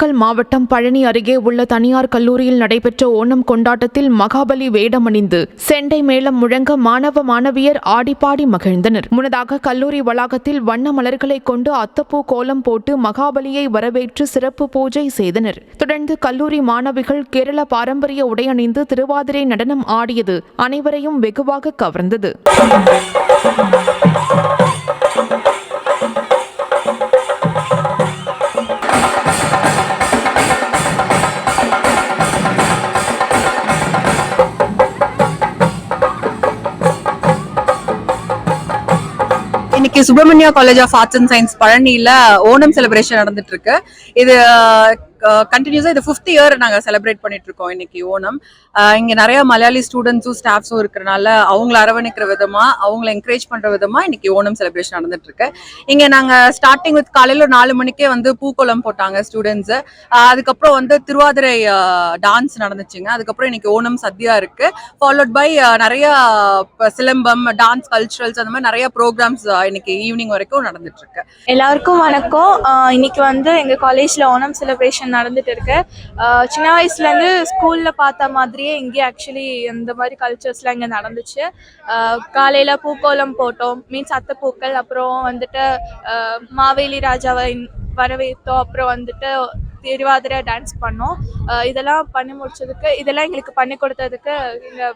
திண்டுக்கல் மாவட்டம் பழனி அருகே உள்ள தனியார் கல்லூரியில் நடைபெற்ற ஓணம் கொண்டாட்டத்தில் மகாபலி வேடமணிந்து செண்டை மேளம் முழங்க மாணவ மாணவியர் ஆடிப்பாடி மகிழ்ந்தனர். முன்னதாக கல்லூரி வளாகத்தில் வண்ண மலர்களை கொண்டு அத்தப்பூ கோலம் போட்டு மகாபலியை வரவேற்று சிறப்பு பூஜை செய்தனர். தொடர்ந்து கல்லூரி மாணவிகள் கேரள பாரம்பரிய உடை அணிந்து திருவாதிரை நடனம் ஆடியது அனைவரையும் வெகுவாக கவர்ந்தது. இன்னைக்கு Subramanya college of arts and science பழனியில ஓணம் செலிப்ரேஷன் நடந்துட்டு இருக்கு. இது கண்டினியூஸா இது 5th இயர் நாங்க செலிப்ரேட் பண்ணிட்டு இருக்கோம். இன்னைக்கு ஓணம் இங்க நிறைய மலையாளி ஸ்டூடெண்ட்ஸும் ஸ்டாஃப்ஸும் இருக்கிறனால அவங்கள அரவணைக்கிற விதமா அவங்கள என்கரேஜ் பண்ற விதமா இன்னைக்கு ஓணம் செலிப்ரேஷன் நடந்துட்டு இருக்கு. இங்க நாங்க ஸ்டார்டிங் வித் காலையில 4 மணிக்கே பூக்கோலம் போட்டாங்க ஸ்டூடெண்ட்ஸ். அதுக்கப்புறம் திருவாதிரை டான்ஸ் நடந்துச்சுங்க. அதுக்கப்புறம் இன்னைக்கு ஓணம் சத்யா இருக்கு. ஃபாலோட் பை நிறைய சிலம்பம், டான்ஸ், கல்ச்சுரல்ஸ் அந்த மாதிரி நிறைய ப்ரோக்ராம்ஸ் இன்னைக்கு ஈவினிங் வரைக்கும் நடந்துட்டு இருக்கு. எல்லாருக்கும் வணக்கம். இன்னைக்கு எங்க காலேஜ்ல ஓணம் செலிப்ரேஷன் நடந்துட்டு இருக்கு. சின்ன வயசுல இருந்து ஸ்கூல்ல பார்த்த மாதிரியே இங்கே ஆக்சுவலி இந்த மாதிரி கல்ச்சர்ஸ்லாம் இங்க நடந்துச்சு. காலையில பூக்கோலம் போட்டோம், மீன்ஸ் அத்தப்பூக்கள், அப்புறம் மாவேலி ராஜாவை வரவேற்றோம், அப்புறம் திருவாதிரை டான்ஸ் பண்ணோம். இதெல்லாம் பண்ணி முடிச்சதுக்கு, இதெல்லாம் எங்களுக்கு பண்ணி கொடுத்ததுக்கு எங்க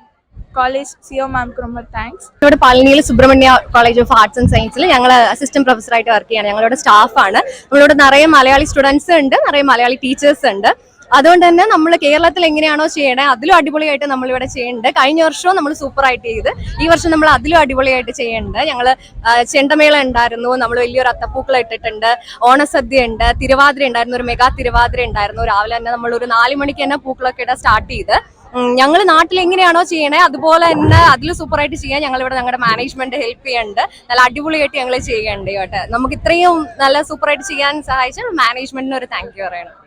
காலேஜ் சிஓ மேம்க்கு ரொம்ப தேங்க்ஸ். ഇവിടെ പളനിയിൽ Subramanya college of arts and സയൻസിൽ ഞങ്ങൾ അസിസ്റ്റന്റ് പ്രൊഫസറായിട്ട് വർക്ക് ചെയ്യാണ്. ഞങ്ങളുടെ സ്റ്റാഫാണ്. നമ്മളിവിടെ നിറയെ മലയാളി സ്റ്റുഡൻസ് ഉണ്ട്, നിറയെ മലയാളി ടീച്ചേഴ്സ് ഉണ്ട്. അതുകൊണ്ട് തന്നെ നമ്മൾ കേരളത്തിൽ എങ്ങനെയാണോ ചെയ്യണേ അതിലും അടിപൊളിയായിട്ട് നമ്മളിവിടെ ചെയ്യുന്നുണ്ട്. കഴിഞ്ഞ വർഷവും നമ്മൾ സൂപ്പറായിട്ട് ചെയ്ത്, ഈ വർഷം നമ്മൾ അതിലും അടിപൊളിയായിട്ട് ചെയ്യുന്നുണ്ട്. ഞങ്ങൾ ചെണ്ടമേള ഉണ്ടായിരുന്നു, നമ്മൾ വലിയൊരു അത്തപ്പൂക്കളം ഇട്ടിട്ടുണ്ട്, ഓണസദ്യ ഉണ്ട്, തിരുവാതിര ഉണ്ടായിരുന്നു, ഒരു മെഗാ തിരുവാതിര ഉണ്ടായിരുന്നു. രാവിലെ തന്നെ നമ്മൾ ഒരു 4 മണിക്ക് തന്നെ പൂക്കളൊക്കെ ഇടാൻ സ്റ്റാർട്ട് ചെയ്ത് ഞങ്ങൾ നാട്ടിൽ എങ്ങനെയാണോ ചെയ്യണേ അതുപോലെ തന്നെ അതിൽ സൂപ്പറായിട്ട് ചെയ്യാൻ ഞങ്ങളിവിടെ ഞങ്ങളുടെ മാനേജ്മെന്റ് ഹെൽപ്പ് ചെയ്യുന്നുണ്ട്. നല്ല അടിപൊളിയായിട്ട് ഞങ്ങൾ ചെയ്യുന്നുണ്ട്. നമുക്ക് ഇത്രയും നല്ല സൂപ്പറായിട്ട് ചെയ്യാൻ സഹായിച്ച മാനേജ്മെന്റിന് ഒരു താങ്ക് യു പറയണം.